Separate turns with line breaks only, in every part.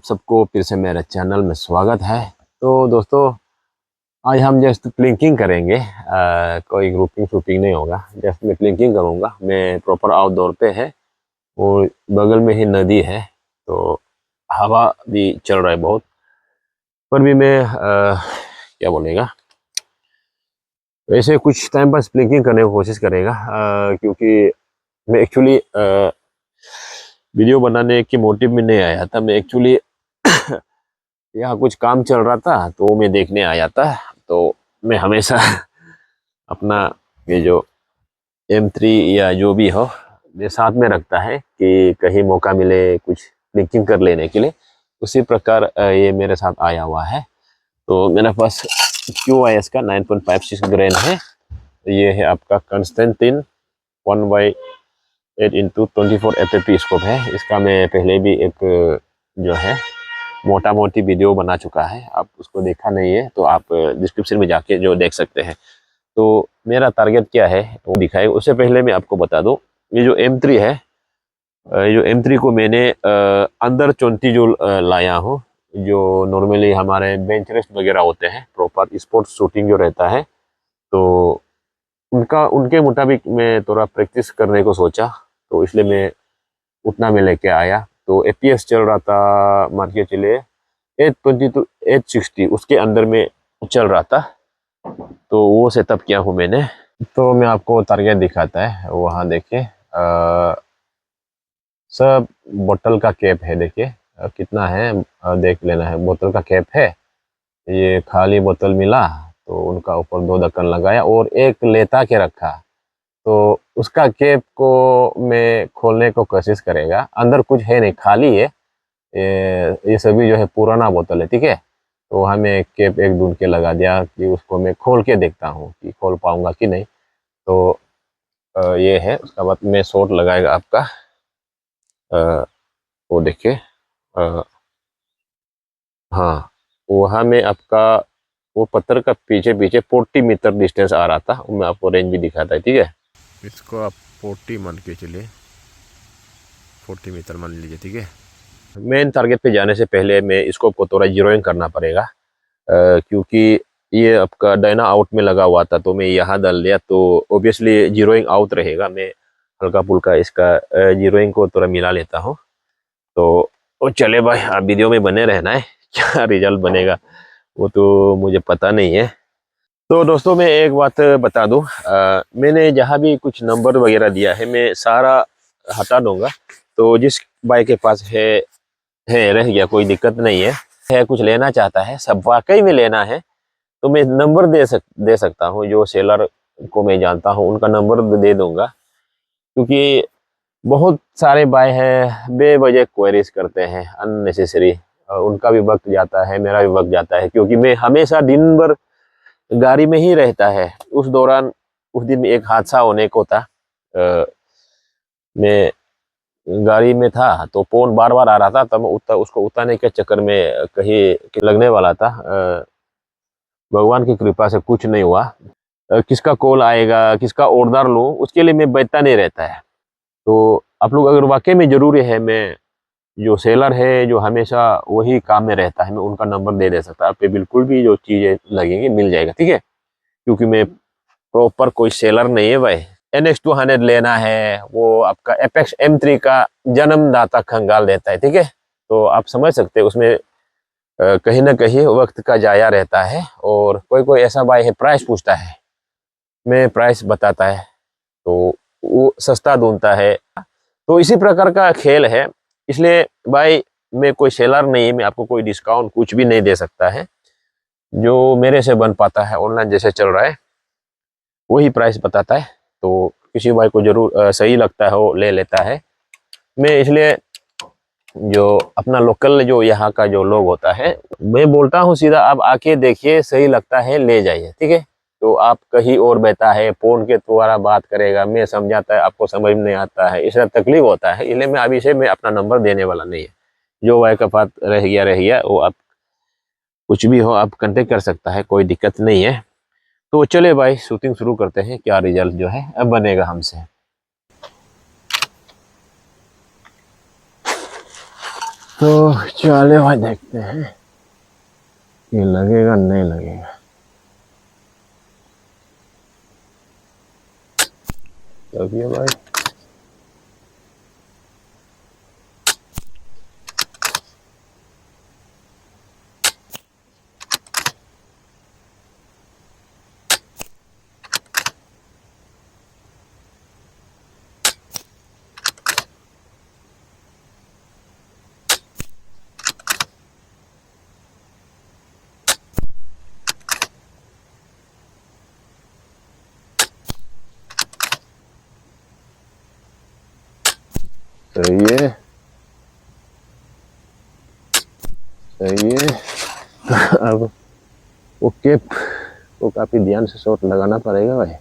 सबको फिर से मेरे चैनल में स्वागत है। तो दोस्तों, आज हम जस्ट प्लिंकिंग करेंगे। कोई ग्रुपिंग शूटिंग नहीं होगा, जस्ट मैं प्लिंकिंग करूँगा। मैं प्रॉपर आउटडोर पे है और बगल में ही नदी है, तो हवा भी चल रहा है बहुत। पर भी मैं क्या बोलेगा, वैसे कुछ टाइम पास प्लिंकिंग करने की कोशिश करेगा, क्योंकि मैं एक्चुअली वीडियो बनाने की मोटिव में नहीं आया था। मैं एक्चुअली यहाँ कुछ काम चल रहा था तो मैं देखने आया था। तो मैं हमेशा अपना ये जो M3 या जो भी हो मेरे साथ में रखता है कि कहीं मौका मिले कुछ क्लिकिंग कर लेने के लिए। उसी प्रकार ये मेरे साथ आया हुआ है। तो मेरे पास QIS का 9.56 ग्रेन है। ये है आपका कंस्टेंटिन 1/8x24 FFP स्कोप है। इसका मैं पहले भी एक जो है मोटा मोटी वीडियो बना चुका है। आप उसको देखा नहीं है तो आप डिस्क्रिप्शन में जाके जो देख सकते हैं। तो मेरा टारगेट क्या है वो दिखाएगा। उससे पहले मैं आपको बता दूं, ये जो M3 है, ये जो M3 को मैंने अंदर 20 जो लाया हूँ। जो नॉर्मली हमारे बेंच रेस्ट वगैरह होते हैं, प्रॉपर स्पोर्ट्स शूटिंग जो रहता है, तो उनके मुताबिक मैं थोड़ा प्रैक्टिस करने को सोचा। तो इसलिए मैं उतना में लेके आया। तो FPS चल रहा था, मान के चलिए 820 to 860 उसके अंदर में चल रहा था। तो वो सेटअप किया हूँ मैंने। तो मैं आपको टारगेट दिखाता है, वहाँ देखिए सब बोतल का कैप है। देखिए कितना है, देख लेना है। बोतल का कैप है, ये खाली बोतल मिला तो उनका ऊपर 2 ढक्कन लगाया और एक लेता के रखा। तो उसका कैप को मैं खोलने को कोशिश करेगा। अंदर कुछ है नहीं, खाली है। ये सभी जो है पुराना बोतल है, ठीक है। तो हमें कैप एक ढूंढ के लगा दिया कि उसको मैं खोल के देखता हूँ कि खोल पाऊंगा कि नहीं। तो ये है। उसका बाद में शॉट लगाएगा आपका। वो देखिए, हाँ, वहाँ में आपका वो पत्थर का पीछे पीछे 40 मीटर डिस्टेंस आ रहा था। मैं आपको रेंज भी दिखाता है, ठीक है। इसको आप 40 मान के चलिए, 40 मीटर मान लीजिए, ठीक है। मेन टारगेट पे जाने से पहले मैं स्कोप को थोड़ा जीरोइंग करना पड़ेगा, क्योंकि ये आपका डायना आउट में लगा हुआ था। तो मैं यहाँ डाल दिया तो ऑब्वियसली जीरोइंग आउट रहेगा। मैं हल्का फुल्का इसका जीरोइंग को थोड़ा मिला लेता हूँ। तो चले भाई, आप वीडियो में बने रहना है। क्या रिजल्ट बनेगा वो तो मुझे पता नहीं है। तो दोस्तों, मैं एक बात बता दूं, मैंने जहाँ भी कुछ नंबर वगैरह दिया है मैं सारा हटा दूंगा। तो जिस भाई के पास है रह गया, कोई दिक्कत नहीं है कुछ लेना चाहता है, सब वाकई में लेना है, तो मैं नंबर दे सकता हूँ। जो सेलर को मैं जानता हूँ उनका नंबर दे दूंगा। क्योंकि बहुत सारे बाय हैं बेवजह क्वेरीज करते हैं अननेसेसरी। उनका भी वक्त जाता है, मेरा भी वक्त जाता है। क्योंकि मैं हमेशा दिन भर गाड़ी में ही रहता है। उस दौरान उस दिन एक हादसा होने को था। मैं गाड़ी में था तो फोन बार बार आ रहा था, तब उसको उतारने के चक्कर में कहीं लगने वाला था। भगवान की कृपा से कुछ नहीं हुआ। किसका कॉल आएगा, किसका ऑर्डर लूँ, उसके लिए मैं बैठता नहीं रहता है। तो आप लोग अगर वाकई में ज़रूरी है, मैं जो सेलर है जो हमेशा वही काम में रहता है, मैं उनका नंबर दे सकता। आप पे बिल्कुल भी जो चीज़ें लगेंगी मिल जाएगा, ठीक है। क्योंकि मैं प्रॉपर कोई सेलर नहीं है भाई। NX200 लेना है, वो आपका एपेक्स M3 का जन्मदाता खंगाल देता है, ठीक है। तो आप समझ सकते हैं उसमें कहीं ना कहीं वक्त का जाया रहता है। और कोई कोई ऐसा भाई है प्राइस पूछता है, मैं प्राइस बताता है तो वो सस्ता ढूंढता है। तो इसी प्रकार का खेल है। इसलिए भाई, मैं कोई सेलर नहीं है, मैं आपको कोई डिस्काउंट कुछ भी नहीं दे सकता है। जो मेरे से बन पाता है, ऑनलाइन जैसे चल रहा है वही प्राइस बताता है। तो किसी भाई को जरूर सही लगता है वो ले लेता है। मैं इसलिए जो अपना लोकल जो यहाँ का जो लोग होता है, मैं बोलता हूँ सीधा, आप आके देखिए, सही लगता है ले जाइए, ठीक है। तो आप कहीं और बैठा है, फोन के द्वारा बात करेगा, मैं समझाता है, आपको समझ में नहीं आता है, इसलिए तकलीफ होता है। इसलिए मैं अभी से मैं अपना नंबर देने वाला नहीं है। जो भाई का बात रह गया वो आप कुछ भी हो आप कांटेक्ट कर सकता है, कोई दिक्कत नहीं है। तो चले भाई, शूटिंग शुरू करते हैं, क्या रिजल्ट जो है अब बनेगा हमसे। तो चले भाई देखते हैं कि लगेगा नहीं लगेगा। लगिए भाई। सही है, सही है। अब वो केप को काफी ध्यान से शॉट लगाना पड़ेगा भाई,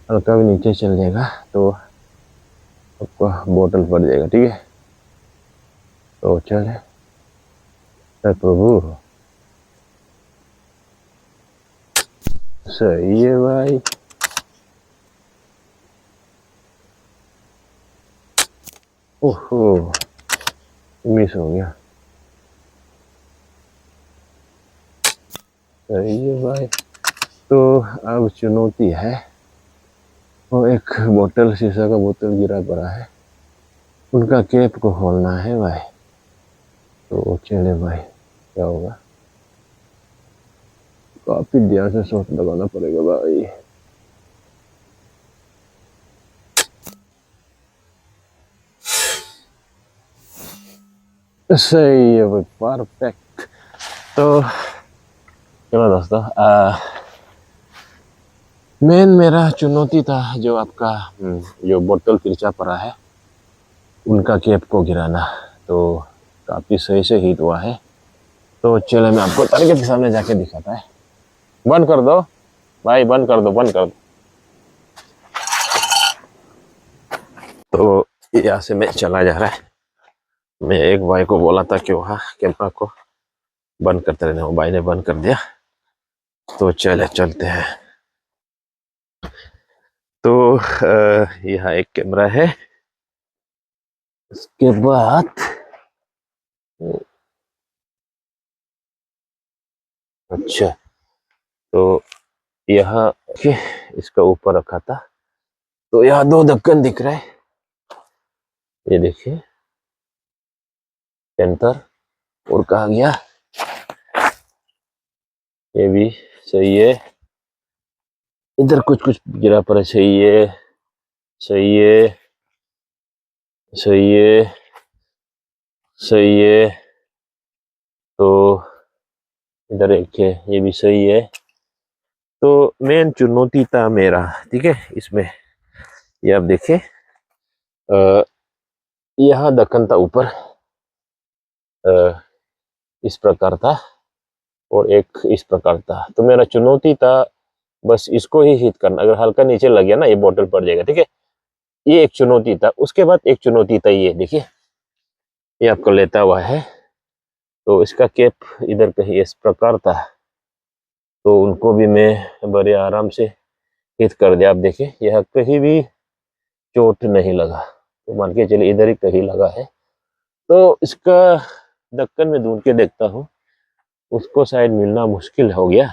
हल्का भी नीचे चल जाएगा तो आपका बोतल पड़ जाएगा। ठीक है, तो चले। प्रभु, सही है भाई। ओहो, मिस हो गया। सही है भाई। तो अब चुनौती है, वो एक बोतल, शीशा का बोतल गिरा पड़ा है, उनका कैप को खोलना है भाई। तो चले भाई, क्या होगा। काफी ध्यान से शॉट लगाना पड़ेगा भाई। सही है भाई, परफेक्ट। तो चलो दोस्तों, मेन मेरा चुनौती था जो आपका जो बोतल तिरछा पड़ा है उनका कैप को गिराना, तो काफी सही से हिट हुआ है। तो चलो मैं आपको तरीके के सामने जाके दिखाता है। बंद कर दो भाई, बंद कर दो, बंद कर दो। तो यहाँ से मैं चला जा रहा है। मैं एक भाई को बोला था कि वहाँ कैमरा को बंद करते रहना, वो भाई ने बंद कर दिया। तो चले चलते हैं। तो यहाँ एक कैमरा है, उसके बाद अच्छा, तो यहाँ के इसका ऊपर रखा था, तो यहाँ दो ढक्कन दिख रहा है, ये देखिए सेंटर। और कहा गया, ये भी सही है। इधर कुछ कुछ गिरा पर सही है, सही है, सही है, सही है। तो इधर एक है, ये भी सही है। तो मेन चुनौती था मेरा, ठीक है, इसमें ये आप देखिए, यहाँ ढक्कन था ऊपर, इस प्रकार था, और एक इस प्रकार था। तो मेरा चुनौती था बस इसको ही हिट करना, अगर हल्का नीचे लग गया ना ये बोतल पड़ जाएगा। ठीक है, ये एक चुनौती था। उसके बाद एक चुनौती था, ये देखिए, ये आपको लेता हुआ है, तो इसका कैप इधर कहीं इस प्रकार था, तो उनको भी मैं बड़े आराम से हिट कर दिया। आप देखिए, यह कहीं भी चोट नहीं लगा, तो मान के चलिए इधर ही कहीं लगा है। तो इसका ढक्कन में ढूंढ के देखता हूँ, उसको शायद मिलना मुश्किल हो गया।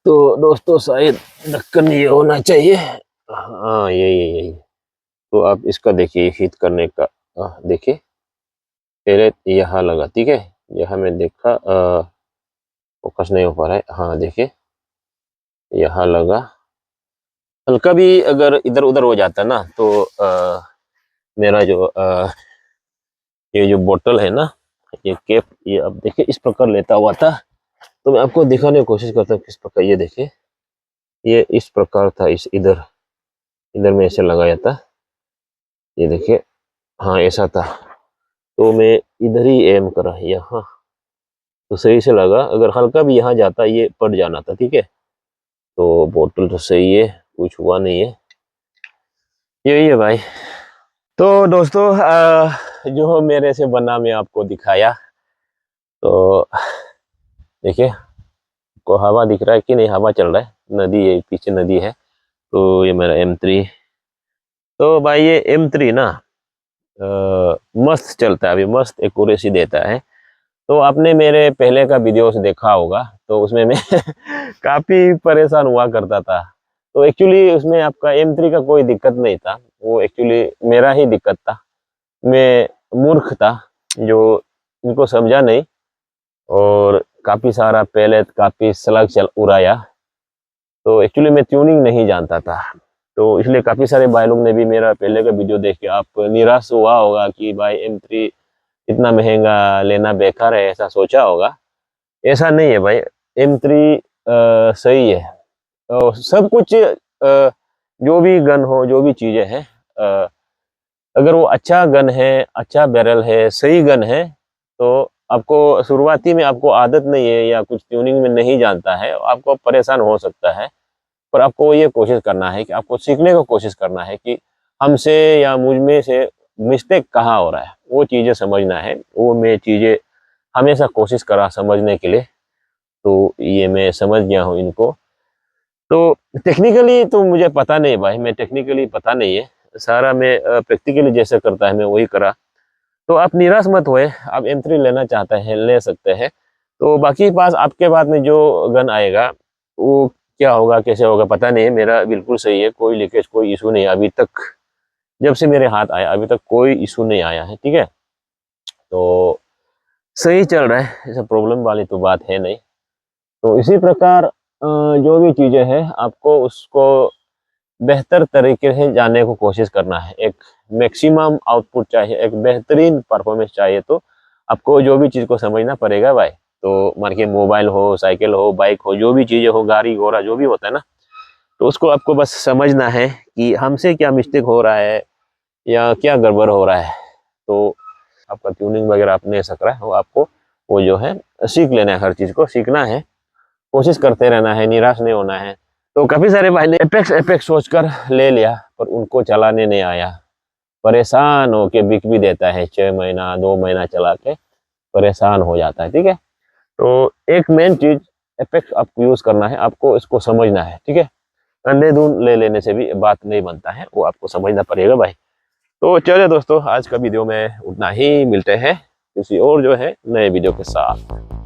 तो दोस्तों शायद ढक्कन ये होना चाहिए, हाँ यही। तो आप इसका देखिए हिट करने का, देखिए पहले यहाँ लगा, ठीक है, यहाँ मैं देखा, फोकस नहीं हो पा रहा है, हाँ देखिए यहाँ लगा। हल्का भी अगर इधर उधर हो जाता ना तो मेरा जो ये जो बोतल है ना, ये कैप, ये अब देखिए इस प्रकार लेता हुआ था। तो मैं आपको दिखाने की कोशिश करता हूँ किस प्रकार, ये देखिए ये इस प्रकार था, इस इधर इधर में ऐसे लगाया था, ये देखिए, हाँ ऐसा था। तो मैं इधर ही एम करा यहाँ, तो सही से लगा। अगर हल्का भी यहाँ जाता ये पड़ जाना था, ठीक है। तो बोतल तो सही है, कुछ हुआ नहीं है, यही है भाई। तो दोस्तों जो मेरे से बना मैं आपको दिखाया, तो देखिए को हवा दिख रहा है कि नहीं, हवा चल रहा है, नदी है पीछे, नदी है। तो ये मेरा M3, तो भाई ये M3 ना मस्त चलता है, अभी मस्त एक्यूरेसी देता है। तो आपने मेरे पहले का वीडियोस देखा होगा, तो उसमें मैं काफ़ी परेशान हुआ करता था। तो एक्चुअली उसमेम आपका M3 का कोई दिक्कत नहीं था, वो एक्चुअली मेरा ही दिक्कत था। मैं मूर्ख था जो इनको समझा नहीं, और काफ़ी सारा पहले काफ़ी स्लग चल उड़ाया। तो एक्चुअली मैं ट्यूनिंग नहीं जानता था, तो इसलिए काफ़ी सारे भाई लोग ने भी मेरा पहले का वीडियो देख के आप निराश हुआ होगा कि भाई M3 इतना महंगा लेना बेकार है, ऐसा सोचा होगा। ऐसा नहीं है भाई, M3 सही है। सब कुछ जो भी गन हो, जो भी चीज़ें हैं, अगर वो अच्छा गन है, अच्छा बैरल है, सही गन है, तो आपको शुरुआती में आपको आदत नहीं है या कुछ ट्यूनिंग में नहीं जानता है, आपको परेशान हो सकता है। पर आपको ये कोशिश करना है कि आपको सीखने की कोशिश करना है कि हमसे या मुझ में से मिस्टेक कहाँ हो रहा है, वो चीज़ें समझना है। वो मैं चीज़ें हमेशा कोशिश करा समझने के लिए, तो ये मैं समझ गया हूँ इनको। तो टेक्निकली तो मुझे पता नहीं भाई, मैं टेक्निकली पता नहीं है, सारा मैं प्रैक्टिकली जैसे करता है मैं वही करा। तो आप निराश मत होए, आप M3 लेना चाहते हैं ले सकते हैं। तो बाकी पास आपके बाद में जो गन आएगा वो क्या होगा कैसे होगा पता नहीं है। मेरा बिल्कुल सही है, कोई लीकेज कोई इशू नहीं अभी तक, जब से मेरे हाथ आया अभी तक कोई इशू नहीं आया है, ठीक है। तो सही चल रहा है, ऐसा प्रॉब्लम वाली तो बात है नहीं। तो इसी प्रकार जो भी चीज़ें हैं आपको उसको बेहतर तरीके से जानने को कोशिश करना है। एक मैक्सिमम आउटपुट चाहिए, एक बेहतरीन परफॉर्मेंस चाहिए, तो आपको जो भी चीज़ को समझना पड़ेगा भाई। तो मान के मोबाइल हो, साइकिल हो, बाइक हो, जो भी चीज़ें हो, गाड़ी घोड़ा जो भी होता है ना, तो उसको आपको बस समझना है कि हमसे क्या मिस्टेक हो रहा है या क्या गड़बड़ हो रहा है। तो आपका ट्यूनिंग वगैरह आपने सकरा है, वो आपको वो जो है सीख लेना है, हर चीज़ को सीखना है, कोशिश करते रहना है, निराश नहीं होना है। तो काफ़ी सारे भाई ने एपेक्स एपेक्स सोचकर ले लिया, पर उनको चलाने नहीं आया, परेशान होके बिक भी देता है, 6 महीना 2 महीना चला के परेशान हो जाता है, ठीक है। तो एक मेन चीज़ एपेक्स आपको यूज़ करना है, आपको इसको समझना है, ठीक है। अंधेधुंध ले लेने से भी बात नहीं बनता है, वो आपको समझना पड़ेगा भाई। तो चलिए दोस्तों, आज का वीडियो में उतना ही, मिलते हैं किसी और जो है नए वीडियो के साथ।